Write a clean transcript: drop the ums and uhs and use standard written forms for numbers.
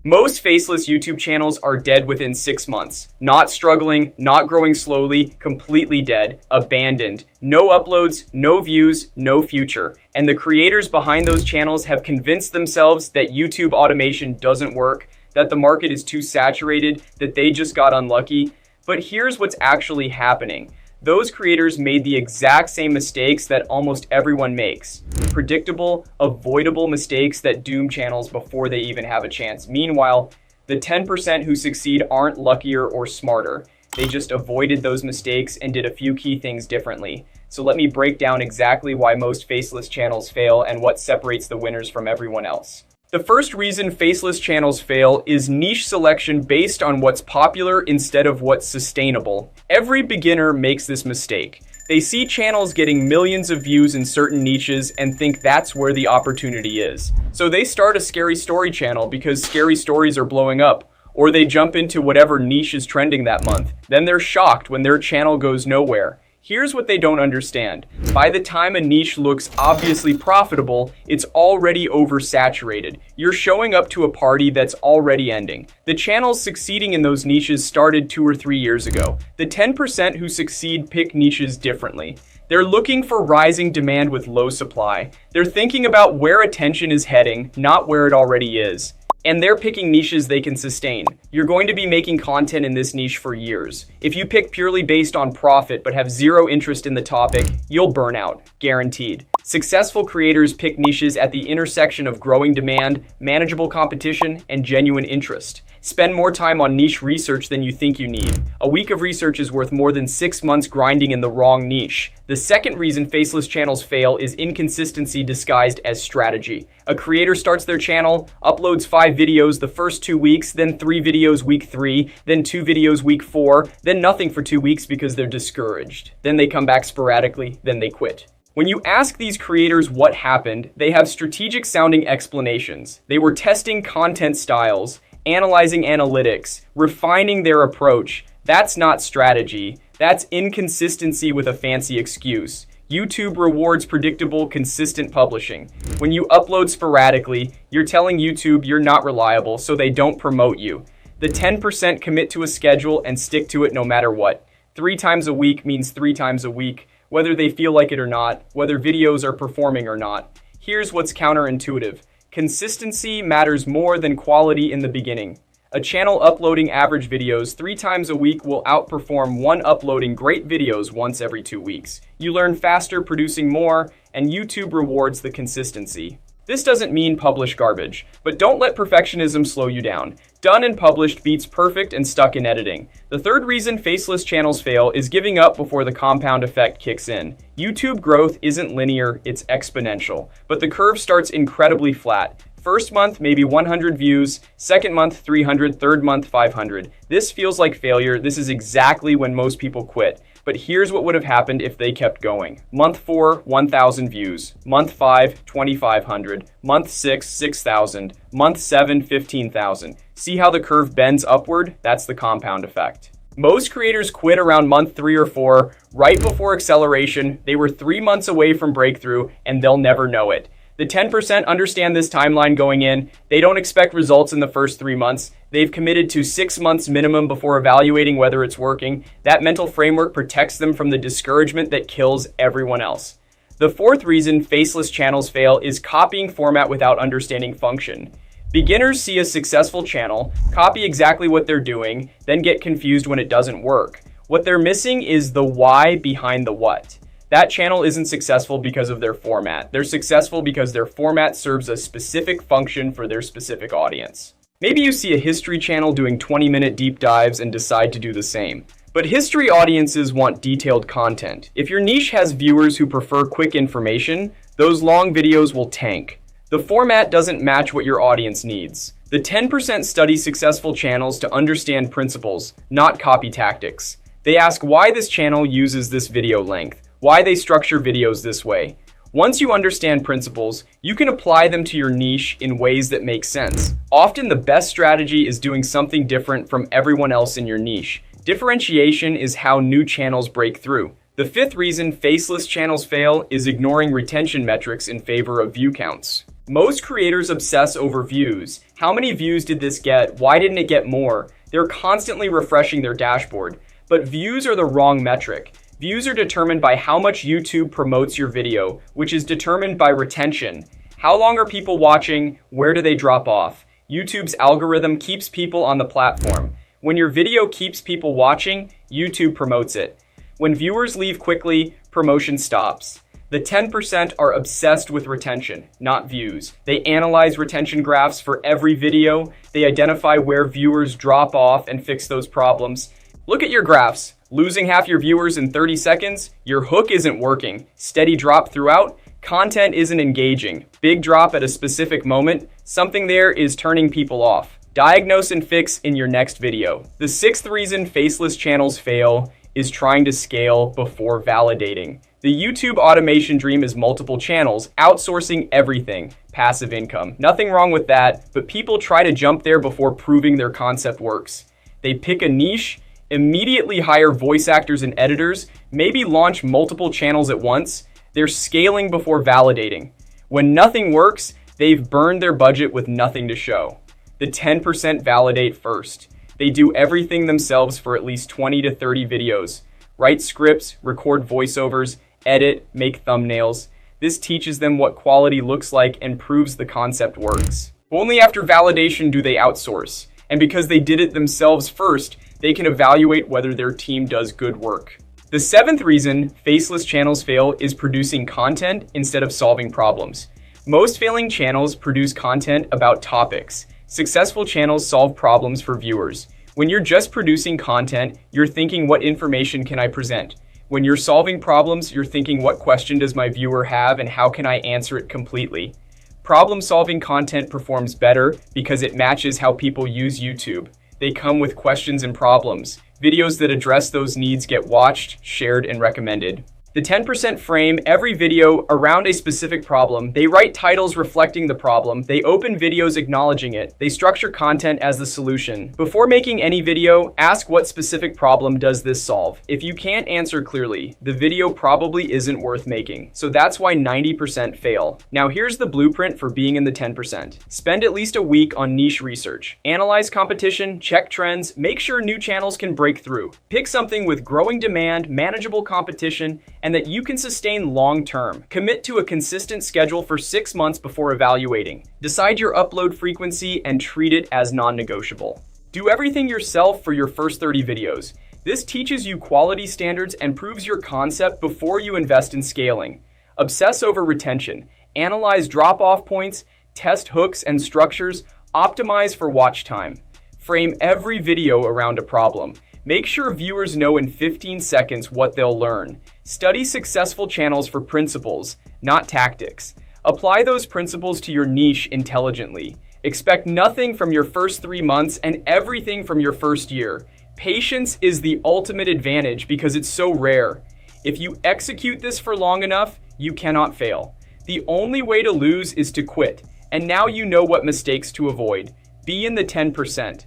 Most faceless YouTube channels are dead within 6 months. Not struggling, not growing slowly, completely dead, abandoned. No uploads, no views, no future. And the creators behind those channels have convinced themselves that YouTube automation doesn't work, that the market is too saturated, that they just got unlucky. But here's what's actually happening. Those creators made the exact same mistakes that almost everyone makes. Predictable, avoidable mistakes that doom channels before they even have a chance. Meanwhile, the 10% who succeed aren't luckier or smarter. They just avoided those mistakes and did a few key things differently. So let me break down exactly why most faceless channels fail and what separates the winners from everyone else. The first reason faceless channels fail is niche selection based on what's popular instead of what's sustainable. Every beginner makes this mistake. They see channels getting millions of views in certain niches and think that's where the opportunity is. So they start a scary story channel because scary stories are blowing up, or they jump into whatever niche is trending that month. Then they're shocked when their channel goes nowhere. Here's what they don't understand. By the time a niche looks obviously profitable, it's already oversaturated. You're showing up to a party that's already ending. The channels succeeding in those niches started 2 or 3 years ago. The 10% who succeed pick niches differently. They're looking for rising demand with low supply. They're thinking about where attention is heading, not where it already is. And they're picking niches they can sustain. You're going to be making content in this niche for years. If you pick purely based on profit but have zero interest in the topic, you'll burn out, guaranteed. Successful creators pick niches at the intersection of growing demand, manageable competition, and genuine interest. Spend more time on niche research than you think you need. A week of research is worth more than 6 months grinding in the wrong niche. The second reason faceless channels fail is inconsistency disguised as strategy. A creator starts their channel, uploads 5 videos the first 2 weeks, then 3 videos week 3, then 2 videos week 4, then nothing for 2 weeks because they're discouraged. Then they come back sporadically, then they quit. When you ask these creators what happened, they have strategic sounding explanations. They were testing content styles, analyzing analytics, refining their approach. That's not strategy. That's inconsistency with a fancy excuse. YouTube rewards predictable, consistent publishing. When you upload sporadically, you're telling YouTube you're not reliable, so they don't promote you. The 10% commit to a schedule and stick to it no matter what. 3 times a week means 3 times a week, whether they feel like it or not, whether videos are performing or not. Here's what's counterintuitive. Consistency matters more than quality in the beginning. A channel uploading average videos 3 times a week will outperform one uploading great videos once every 2 weeks. You learn faster producing more, and YouTube rewards the consistency. This doesn't mean publish garbage, but don't let perfectionism slow you down. Done and published beats perfect and stuck in editing. The third reason faceless channels fail is giving up before the compound effect kicks in. YouTube growth isn't linear, it's exponential, but the curve starts incredibly flat. First month, maybe 100 views, second month, 300, third month, 500. This feels like failure. This is exactly when most people quit. But here's what would have happened if they kept going. Month 4, 1,000 views. Month 5, 2,500. Month 6, 6,000. Month 7, 15,000. See how the curve bends upward? That's the compound effect. Most creators quit around month 3 or 4, right before acceleration. They were 3 months away from breakthrough, and they'll never know it. The 10% understand this timeline going in. They don't expect results in the first 3 months. They've committed to 6 months minimum before evaluating whether it's working. That mental framework protects them from the discouragement that kills everyone else. The fourth reason faceless channels fail is copying format without understanding function. Beginners see a successful channel, copy exactly what they're doing, then get confused when it doesn't work. What they're missing is the why behind the what. That channel isn't successful because of their format. They're successful because their format serves a specific function for their specific audience. Maybe you see a history channel doing 20-minute deep dives and decide to do the same. But history audiences want detailed content. If your niche has viewers who prefer quick information, those long videos will tank. The format doesn't match what your audience needs. The 10% study successful channels to understand principles, not copy tactics. They ask why this channel uses this video length, why they structure videos this way. Once you understand principles, you can apply them to your niche in ways that make sense. Often the best strategy is doing something different from everyone else in your niche. Differentiation is how new channels break through. The fifth reason faceless channels fail is ignoring retention metrics in favor of view counts. Most creators obsess over views. How many views did this get? Why didn't it get more? They're constantly refreshing their dashboard. But views are the wrong metric. Views are determined by how much YouTube promotes your video, which is determined by retention. How long are people watching? Where do they drop off? YouTube's algorithm keeps people on the platform. When your video keeps people watching, YouTube promotes it. When viewers leave quickly, promotion stops. The 10% are obsessed with retention, not views. They analyze retention graphs for every video. They identify where viewers drop off and fix those problems. Look at your graphs. Losing half your viewers in 30 seconds? Your hook isn't working. Steady drop throughout? Content isn't engaging. Big drop at a specific moment? Something there is turning people off. Diagnose and fix in your next video. The sixth reason faceless channels fail is trying to scale before validating. The YouTube automation dream is multiple channels, outsourcing everything, passive income. Nothing wrong with that, but people try to jump there before proving their concept works. They pick a niche, immediately hire voice actors and editors, maybe launch multiple channels at once. They're scaling before validating. When nothing works, they've burned their budget with nothing to show. The 10% validate first. They do everything themselves for at least 20 to 30 videos. Write scripts, record voiceovers, edit, make thumbnails. This teaches them what quality looks like and proves the concept works. Only after validation do they outsource. And because they did it themselves first, they can evaluate whether their team does good work. The seventh reason faceless channels fail is producing content instead of solving problems. Most failing channels produce content about topics. Successful channels solve problems for viewers. When you're just producing content, you're thinking, what information can I present? When you're solving problems, you're thinking, what question does my viewer have and how can I answer it completely? Problem-solving content performs better because it matches how people use YouTube. They come with questions and problems. Videos that address those needs get watched, shared, and recommended. The 10% frame every video around a specific problem. They write titles reflecting the problem. They open videos acknowledging it. They structure content as the solution. Before making any video, ask, what specific problem does this solve? If you can't answer clearly, the video probably isn't worth making. So that's why 90% fail. Now here's the blueprint for being in the 10%. Spend at least a week on niche research. Analyze competition, check trends, make sure new channels can break through. Pick something with growing demand, manageable competition, and that you can sustain long-term. Commit to a consistent schedule for 6 months before evaluating. Decide your upload frequency and treat it as non-negotiable. Do everything yourself for your first 30 videos. This teaches you quality standards and proves your concept before you invest in scaling. Obsess over retention. Analyze drop-off points, test hooks and structures, optimize for watch time. Frame every video around a problem. Make sure viewers know in 15 seconds what they'll learn. Study successful channels for principles, not tactics. Apply those principles to your niche intelligently. Expect nothing from your first 3 months and everything from your first year. Patience is the ultimate advantage because it's so rare. If you execute this for long enough, you cannot fail. The only way to lose is to quit, and now you know what mistakes to avoid. Be in the 10%.